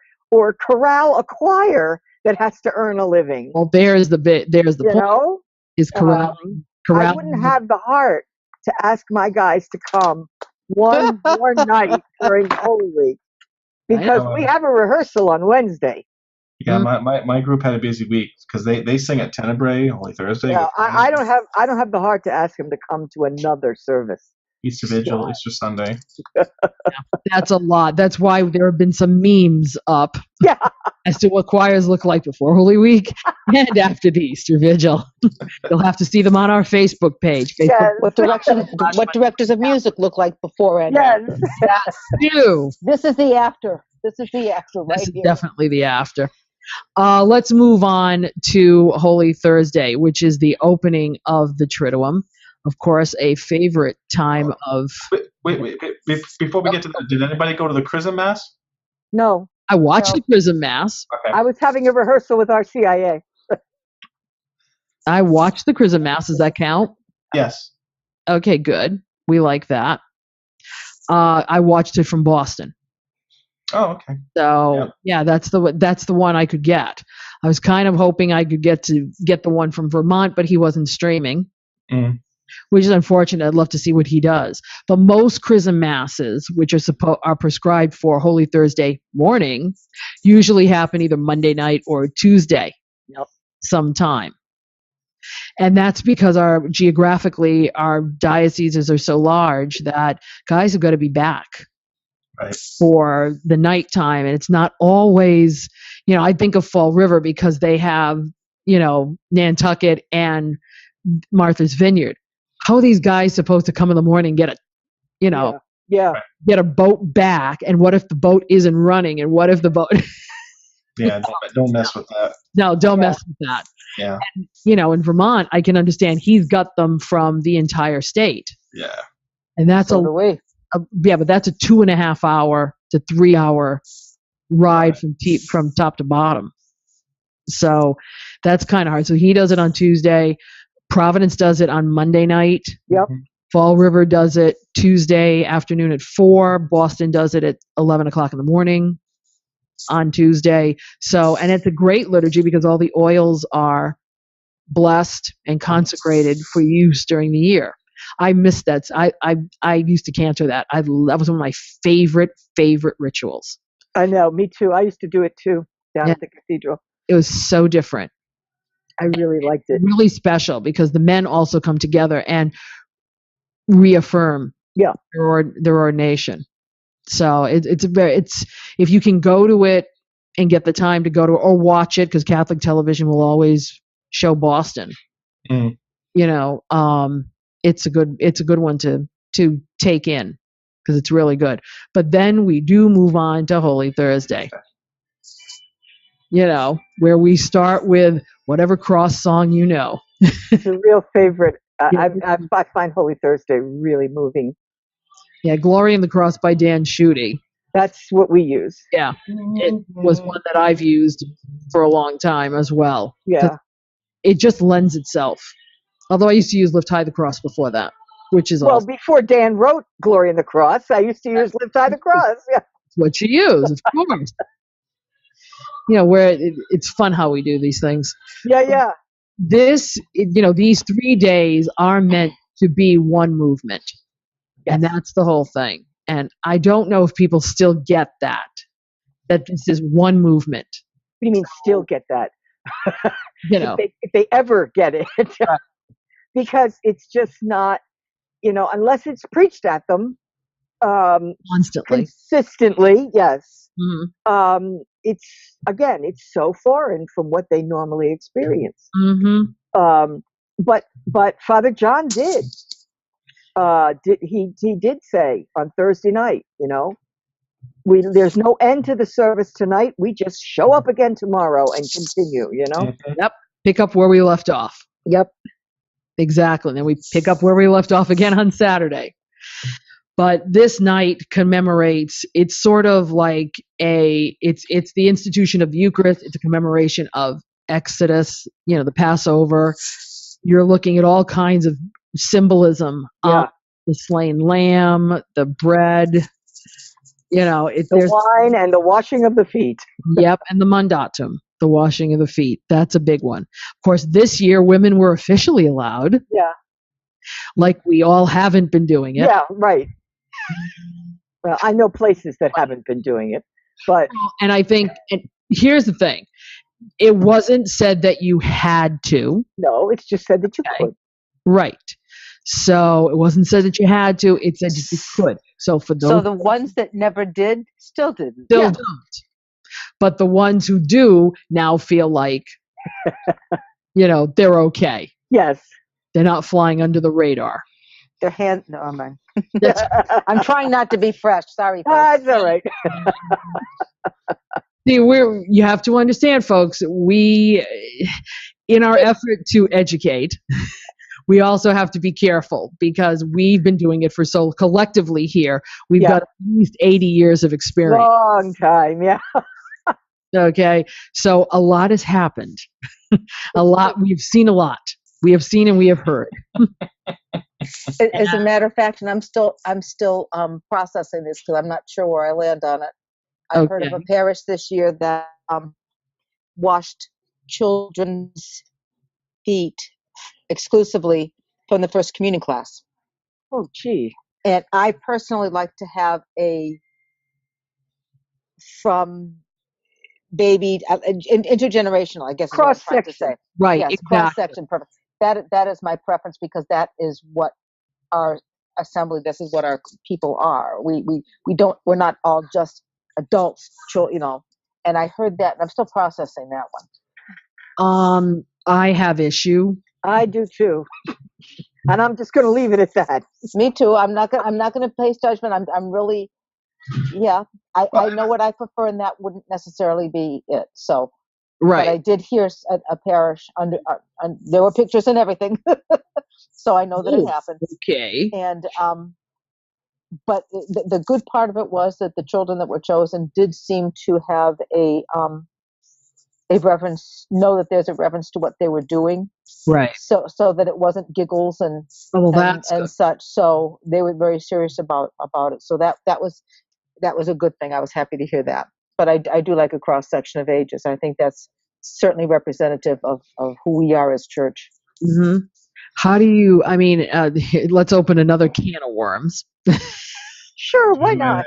corral a choir that has to earn a living. Well, there's the point. Is corralling. I wouldn't have the heart to ask my guys to come one more night during Holy Week, because we have a rehearsal on Wednesday. Yeah, my group had a busy week because they sing at Tenebrae Holy Thursday. Yeah, I don't have the heart to ask them to come to another service. Easter Vigil, Easter Sunday. That's a lot. That's why there have been some memes up as to what choirs look like before Holy Week and after the Easter Vigil. You'll have to see them on our Facebook page. Yes. What directors of music look like before and after. That's new. This is the after. This is the after right This is here. definitely the after. Let's move on to Holy Thursday, which is the opening of the Triduum. Of course, a favorite time of. Wait. Before we get to that, did anybody go to the Chrism Mass? No. I watched the Chrism Mass. Okay. I was having a rehearsal with our CIA. I watched the Chrism Mass. Does that count? Yes. Okay, good. We like that. I watched it from Boston. Oh, okay. So yeah, that's the one I could get. I was kind of hoping I could get the one from Vermont, but he wasn't streaming, which is unfortunate. I'd love to see what he does. But most Chrism Masses, which are prescribed for Holy Thursday morning, usually happen either Monday night or Tuesday, sometime. And that's because geographically our dioceses are so large that guys have got to be back. Right. For the nighttime, and it's not always, I think of Fall River because they have Nantucket and Martha's Vineyard. How are these guys supposed to come in the morning and get Yeah. get a boat back? And what if the boat isn't running? And what if the boat? Yeah, don't mess with that. No, don't mess with that. Yeah. In Vermont, I can understand he's got them from the entire state, Yeah. and that's So do we. but that's a 2.5 hour to 3 hour ride from top to bottom. So that's kind of hard. So he does it on Tuesday. Providence does it on Monday night. Yep. Fall River does it Tuesday afternoon at 4. Boston does it at 11 o'clock in the morning on Tuesday. So, and it's a great liturgy because all the oils are blessed and consecrated for use during the year. I missed that. I used to cantor that. That was one of my favorite rituals. I know, me too. I used to do it too down Yeah. at the cathedral. It was so different. I really liked it. Really special because the men also come together and reaffirm their ordination. So it's if you can go to it and get the time to go to or watch it, because Catholic television will always show Boston. Mm. It's a good one to take in because it's really good. But then we do move on to Holy Thursday. Where we start with whatever cross song you know. It's a real favorite. Yeah. I find Holy Thursday really moving. Yeah, Glory in the Cross by Dan Schutte. That's what we use. Yeah, it was one that I've used for a long time as well. Yeah. It just lends itself. Although I used to use Lift High the Cross before that, which is awesome. Before Dan wrote Glory in the Cross, I used to use Lift High the Cross. Yeah. It's what you use, of course. Where it's fun how we do these things. Yeah. These 3 days are meant to be one movement. Yes. And that's the whole thing. And I don't know if people still get that this is one movement. What do you mean still get that? If they ever get it. Right. Because it's just not, unless it's preached at them consistently, yes. Mm-hmm. It's so foreign from what they normally experience. Mm-hmm. But Father John did. He did say on Thursday night, there's no end to the service tonight. We just show up again tomorrow and continue. Yep. Pick up where we left off. Yep. Exactly. And then we pick up where we left off again on Saturday. But this night commemorates, it's sort of like it's the institution of the Eucharist. It's a commemoration of Exodus, the Passover. You're looking at all kinds of symbolism. Yeah. The slain lamb, the bread, the wine and the washing of the feet. Yep. And the mandatum, the washing of the feet. That's a big one. Of course, this year women were officially allowed. Yeah. Like we all haven't been doing it. Yeah, right. Well, I know places that haven't been doing it, but. And I think, and here's the thing. It wasn't said that you had to. No, it's just said that you could. Right. So it wasn't said that you had to. It said that you could. So for those. So the ones that never did still didn't. Still don't. But the ones who do now feel like, they're okay. Yes. They're not flying under the radar. Their hand. No, I'm not. I'm trying not to be fresh. Sorry. That's all right. See, you have to understand, folks, we, in our effort to educate, we also have to be careful because we've been doing it for so collectively here. We've got at least 80 years of experience. Long time, yeah. Okay. So a lot has happened. We've seen a lot. We have seen and we have heard. As a matter of fact, and I'm still processing this because I'm not sure where I land on it. I've heard of a parish this year that washed children's feet exclusively from the first communion class. Oh, gee. And I personally like to have from baby intergenerational, I guess. Cross is what I'm trying to section. say. Right. Yes, exactly. cross section. Perfect. That is my preference because that is what our assembly. This is what our people are. We're not all just adults, And I heard that, and I'm still processing that one. I have issue. I do too. And I'm just going to leave it at that. Me too. I'm not gonna place judgment. I'm really, yeah. I know what I prefer, and that wouldn't necessarily be it. So, but I Right. did hear a parish under, there were pictures and everything, so I know that it Oh, happened. okay. And but the good part of it was that the children that were chosen did seem to have a reverence, know that there's a reverence to what they were doing, Right. so that it wasn't giggles and Oh, well, that's good. such. So they were very serious about it. So that was a good thing. I was happy to hear that. But I do like a cross section of ages. I think that's certainly representative of who we are as church. Hmm. How do you? I mean, let's open another can of worms. Sure, why not?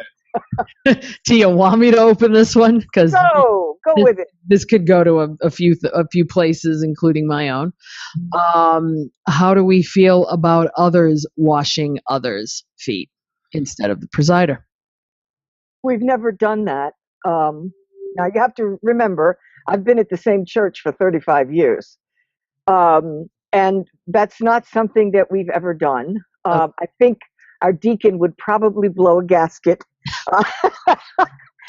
Do you want me to open this one? Because Go with it. this could go to a few places, including my own. How do we feel about others washing others' feet instead of the presider? We've never done that. Now you have to remember, I've been at the same church for 35 years. And that's not something that we've ever done. I think our deacon would probably blow a gasket.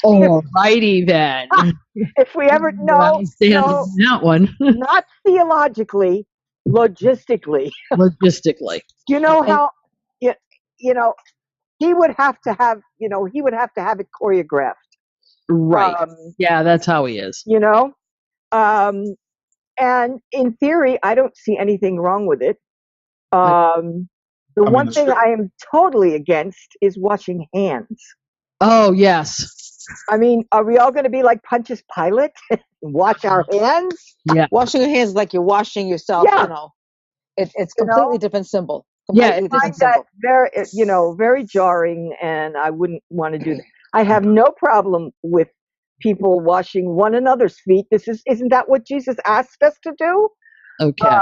Alrighty then. If we ever, I stand on that one. not theologically, logistically. Logistically. You know how, you know, he would have to have it choreographed. Right. Yeah, that's how he is. You know, and in theory, I don't see anything wrong with it. The one thing I am totally against is washing hands. Oh, yes. I mean, are we all going to be like Pontius Pilate and wash our hands? Yeah. Washing your hands like you're washing yourself. Yeah. You know, it's completely different symbol. Yeah, Completely I find that very jarring, and I wouldn't want to do that. I have no problem with people washing one another's feet. Isn't that what Jesus asked us to do? Okay.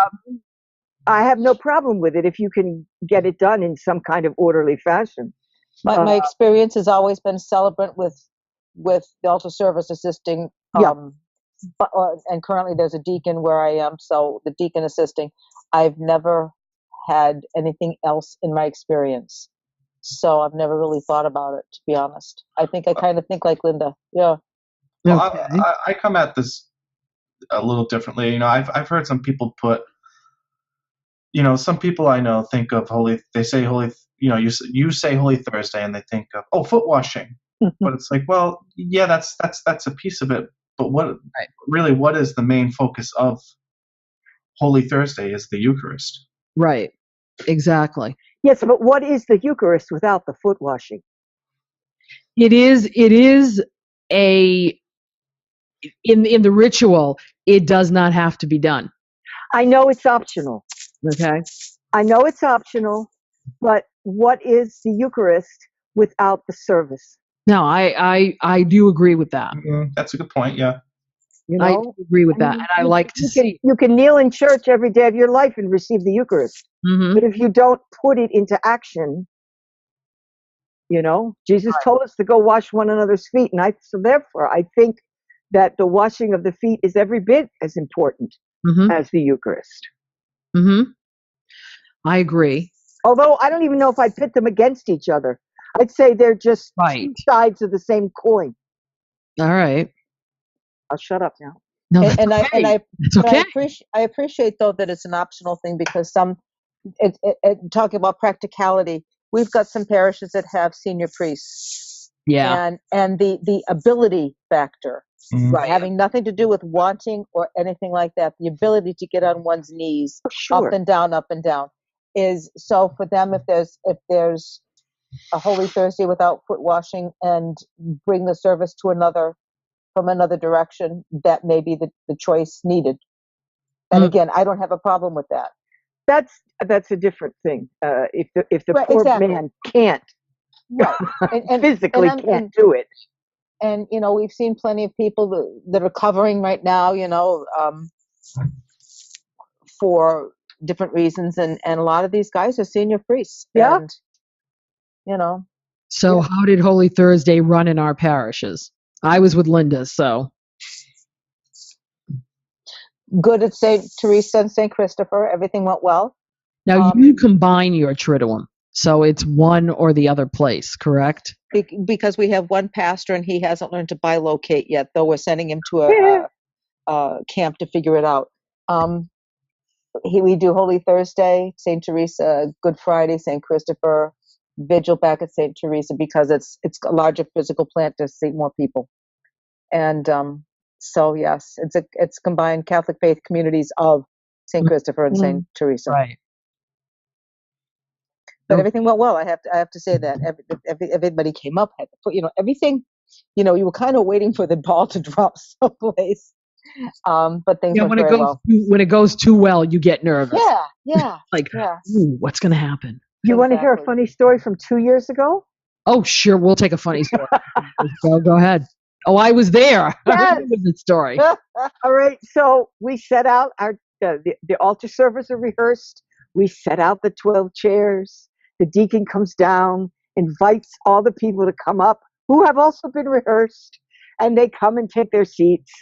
I have no problem with it if you can get it done in some kind of orderly fashion. My experience has always been celebrant with the altar service assisting. And currently there's a deacon where I am, so the deacon assisting. I've never had anything else in my experience, so I've never really thought about it, to be honest. I think I kind of think like Linda. Yeah. Well, I come at this a little differently. You know, I've heard some people put, you know, some people I know think of they say holy, you know, you say Holy Thursday and they think of, foot washing. But it's like, well, yeah, that's a piece of it. But what is the main focus of Holy Thursday is the Eucharist. Right. Exactly. Yes, but what is the Eucharist without the foot washing? It is in the ritual, it does not have to be done. I know it's optional. Okay. I know it's optional, but what is the Eucharist without the service? No, I do agree with that. That's a good point. Yeah. You know? I do agree with that, and I like to see. You can kneel in church every day of your life and receive the Eucharist, but if you don't put it into action, you know, Jesus told us to go wash one another's feet, and so therefore I think that the washing of the feet is every bit as important as the Eucharist. I agree. Although I don't even know if I'd pit them against each other. I'd say they're just two sides of the same coin. All right. I'll shut up now. No, I appreciate though that it's an optional thing, because talking about practicality, we've got some parishes that have senior priests. Yeah. And the ability factor, right, having nothing to do with wanting or anything like that, the ability to get on one's knees, up and down, is so for them. If there's a Holy Thursday without foot washing and bring the service to from another direction, that may be the choice needed. And again, I don't have a problem with that. That's a different thing. If the poor man can't and physically can't do it. And you know, we've seen plenty of people that are covering right now, you know, for different reasons, and a lot of these guys are senior priests. Yeah. And, you know. So how did Holy Thursday run in our parishes? I was with Linda, so. good at St. Teresa and St. Christopher. Everything went well. Now you combine your Triduum, so it's one or the other place, correct? Because we have one pastor and he hasn't learned to bilocate yet, though we're sending him to a camp to figure it out. We do Holy Thursday, St. Teresa, Good Friday, St. Christopher, Vigil back at St. Teresa, because it's a larger physical plant to see more people. And so yes, it's combined Catholic faith communities of St. Christopher and St. Teresa. Right. But everything went well. I have to say that everybody came up, had to put, everything. You were kind of waiting for the ball to drop someplace. But things went very well. When it goes too well, you get nervous. Yeah. Ooh, what's going to happen? You want to hear a funny story from 2 years ago? Oh, sure. We'll take a funny story. Go ahead. Oh, I was there. Yes. I remember the story. All right. So we set out the altar servers are rehearsed. We set out the 12 chairs. The deacon comes down, invites all the people to come up who have also been rehearsed, and they come and take their seats.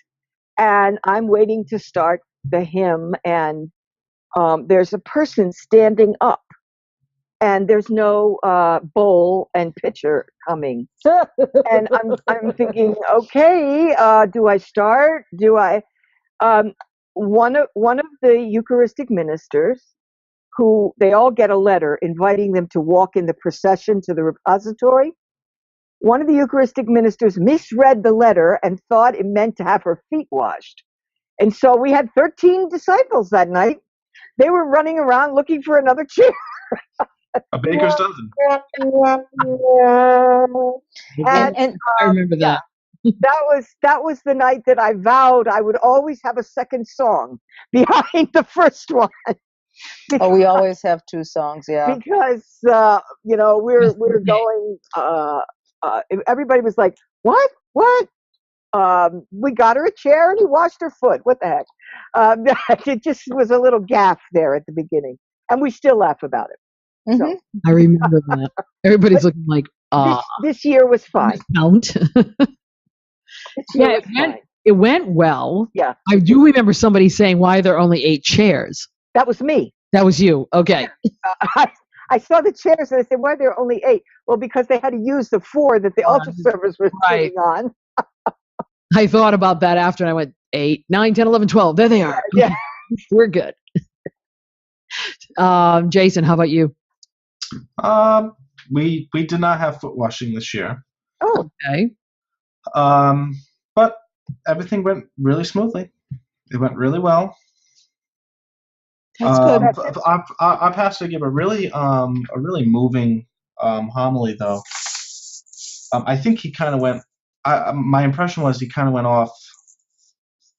And I'm waiting to start the hymn, and there's a person standing up, and there's no bowl and pitcher coming. And I'm thinking, okay, do I start? Do I? One of the Eucharistic ministers, who they all get a letter inviting them to walk in the procession to the repository. One of the Eucharistic ministers misread the letter and thought it meant to have her feet washed. And so we had 13 disciples that night. They were running around looking for another chair. A baker's dozen. And I remember that. That was the night that I vowed I would always have a second song behind the first one. we always have two songs, yeah. Because we're going. Everybody was like, "What? What?" We got her a chair, and he washed her foot. What the heck? It just was a little gaffe there at the beginning, and we still laugh about it. So, I remember that. Everybody's looking like, this year was fine. Count. It went well. Yeah. I do remember somebody saying, why are there only 8 chairs? That was me. That was you. Okay. I saw the chairs and I said, why are there only 8? Well, because they had to use the 4 that the altar servers were sitting on. I thought about that after, and I went, 8, 9, 10, 11, 12. There they are. Yeah. We're good. Jason, how about you? We did not have foot washing this year. Oh. Okay. But everything went really smoothly. It went really well. That's good. Our pastor gave a really moving homily, though. I think he kind of went. My impression was he kind of went off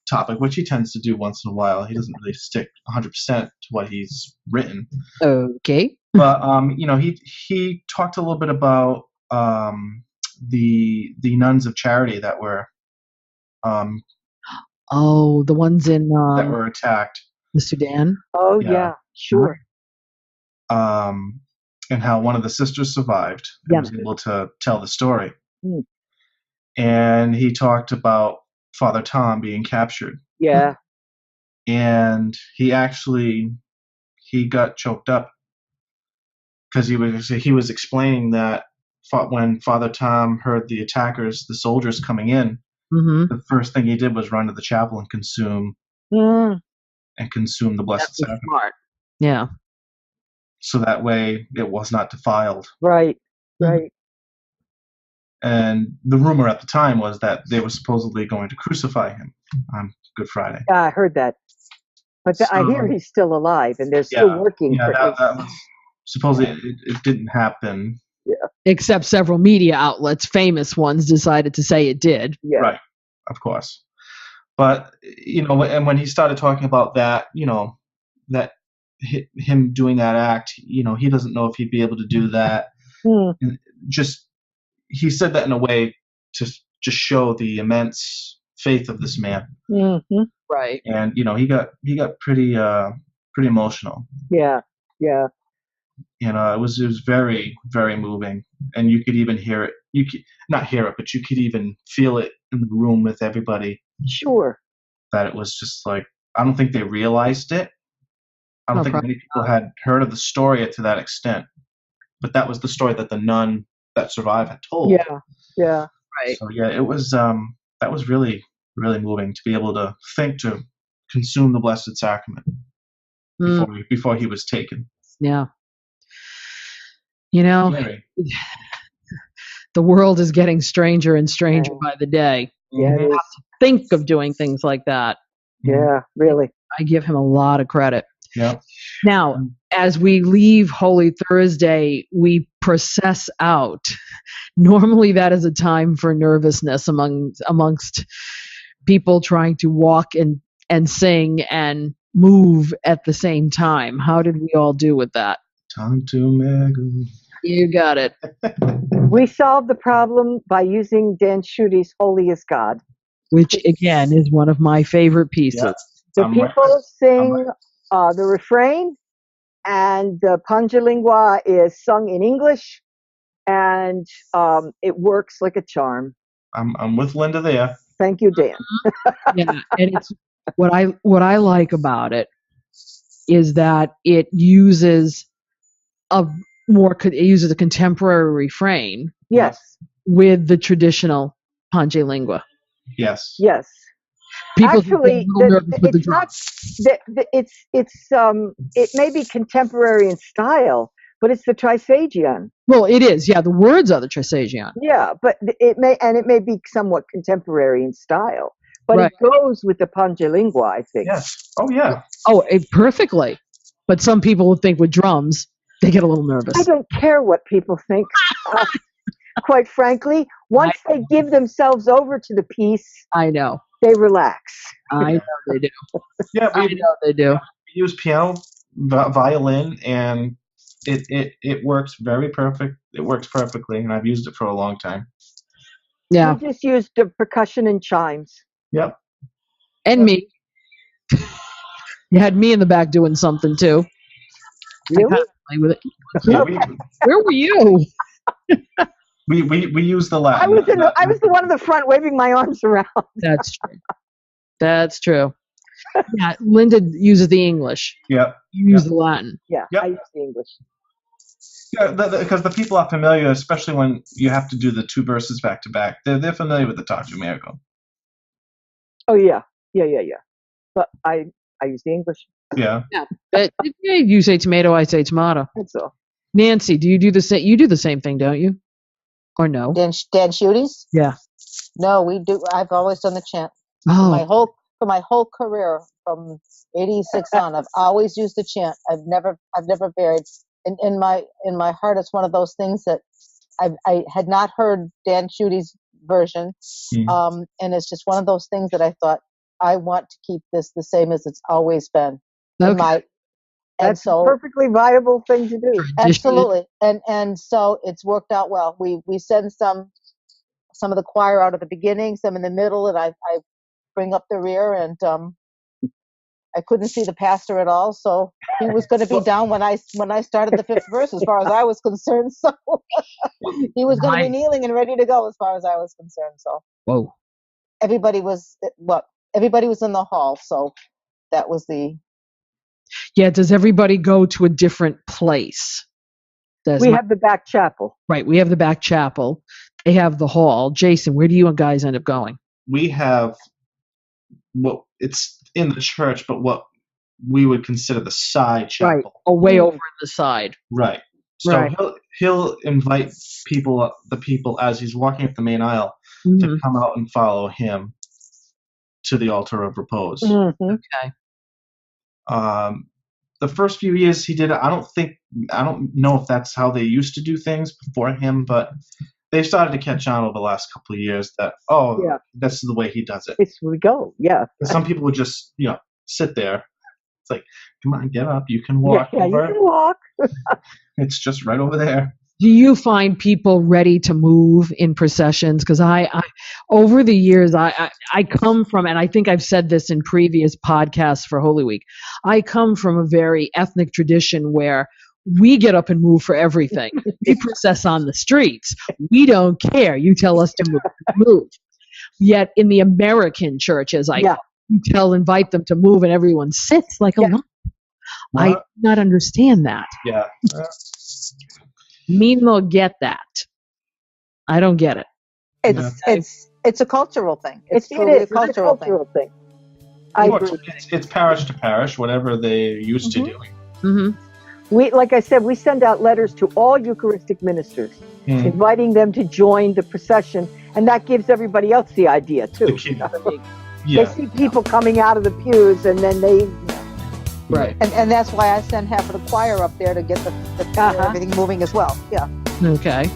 topic, which he tends to do once in a while. He doesn't really stick 100% to what he's written. Okay. But he talked a little bit about the nuns of charity that were the ones in that were attacked. the Sudan. Oh yeah, sure. And how one of the sisters survived and was able to tell the story. Mm. And he talked about Father Tom being captured. Yeah. And he got choked up because he was explaining that when Father Tom heard the soldiers coming in, the first thing he did was run to the chapel and consume the Blessed Sacrament. Smart. Yeah. So that way it was not defiled. Right. And the rumor at the time was that they were supposedly going to crucify him on Good Friday. Yeah, I heard that. But I hear he's still alive, and they're still working. Yeah, that was supposedly it didn't happen. Yeah. Except several media outlets, famous ones, decided to say it did. Yeah. Right. Of course. But and when he started talking about that, that him doing that act, he doesn't know if he'd be able to do that. And he said that in a way to just show the immense faith of this man. Mm-hmm. Right. And he got pretty emotional. Yeah. It was very, very moving, and you could even hear it. You could not hear it, but you could even feel it in the room with everybody. Sure. That it was just like I don't think they realized it. I don't Oh, think probably many people had heard of the story to that extent. But that was the story that the nun that survived had told. Yeah, yeah. right. So yeah, it was that was really, really moving to be able to think to consume the Blessed Sacrament Mm, before he was taken. yeah. You know, Scary. the world is getting stranger and stranger Yeah. by the day. Yeah, it Mhm. is. Think of doing things like that. Yeah, really. I give him a lot of credit. Yeah. Now, as we leave Holy Thursday, we process out. Normally, that is a time for nervousness amongst people trying to walk and sing and move at the same time. How did we all do with that? Tanto Mego. You got it. We solved the problem by using Dan Schuette's Holy is God. Which again is one of my favorite pieces. Yeah. The I'm right people there. sing the refrain, and the Panjalingua is sung in English, and it works like a charm. I'm with Linda there. Thank you, Dan. Yeah, and it's what I like about it is that it uses it uses a contemporary refrain Yes, with the traditional Pange lingua. Yes. yes. People get a Actually, little nervous with the it's not. drums. It may be contemporary in style, but it's the Trisagion. Well, it is. Yeah, the words are the Trisagion. Yeah, but it may be somewhat contemporary in style, but Right. it goes with the Panjalingua, I think. Yes. Oh yeah. Oh, perfectly. But some people would think with drums, they get a little nervous. I don't care what people think. Quite frankly, once they give themselves over to the piece, I know. they relax. I know they do. Yeah. I know they do. We use piano, violin, and it works very perfect. It works perfectly, and I've used it for a long time. Yeah. We just used the percussion and chimes. Yep. And me. You had me in the back doing something too. Really? Play with it. Yeah, Where were you? we use the Latin. I was the one in the front waving my arms around. That's true. That's true. Yeah, Linda uses the English. Yep. You use the Latin. Yeah, Yep. I use the English. Yeah, because the people are familiar, especially when you have to do the two verses back to back. They're familiar with the Tatu Miracle. Oh yeah. But I use the English. Yeah. Yeah. But you say tomato, I say tomato. That's all. Nancy, do you do the same? You do the same thing, don't you? Or no? Dan Schuette's? Yeah. No, we do. I've always done the chant. Oh, For my whole career from '86 on, I've always used the chant. I've never varied. In my heart, it's one of those things that I had not heard Dan Schuette's version, and it's just one of those things that I thought I want to keep this the same as it's always been. okay. That's a perfectly viable thing to do. Absolutely, and so it's worked out well. We send some of the choir out at the beginning, some in the middle, and I bring up the rear, and I couldn't see the pastor at all, so he was going to be down when I started the fifth verse, as far as I was concerned. So he was going to be kneeling and ready to go, as far as I was concerned. So Whoa. everybody was in the hall, so that was the. Yeah. Does everybody go to a different place? We have the back chapel. Right. We have the back chapel. They have the hall. Jason, where do you guys end up going? We have it's in the church, but what we would consider the side chapel. Right. Way over in the side. Right. So he'll invite the people as he's walking up the main aisle to come out and follow him to the altar of repose. Mm-hmm. Okay. The first few years he did it. I don't know if that's how they used to do things before him, but they've started to catch on over the last couple of years that this is the way he does it. It's we go. Yeah. Some people would just sit there. It's like, come on, get up. You can walk over. You can walk. It's just right over there. Do you find people ready to move in processions? Because I over the years, I come from, and I think I've said this in previous podcasts for Holy Week, I come from a very ethnic tradition where we get up and move for everything. We process on the streets. We don't care. You tell us to move. Yet in the American church, as I call it, invite them to move and everyone sits like a Yeah. lump. I do not understand that. Yeah. Me no get that. I don't get it. It's a cultural thing. It's It truly is. a cultural thing. thing. I Of course, agree. it's parish to parish, whatever they're used to doing. Mm-hmm. We, like I said, we send out letters to all Eucharistic ministers, Mm. inviting them to join the procession, and that gives everybody else the idea too. They Yeah. see people coming out of the pews, and then they. Right. And that's why I send half of the choir up there to get the Uh-huh. everything moving as well. Yeah. Okay.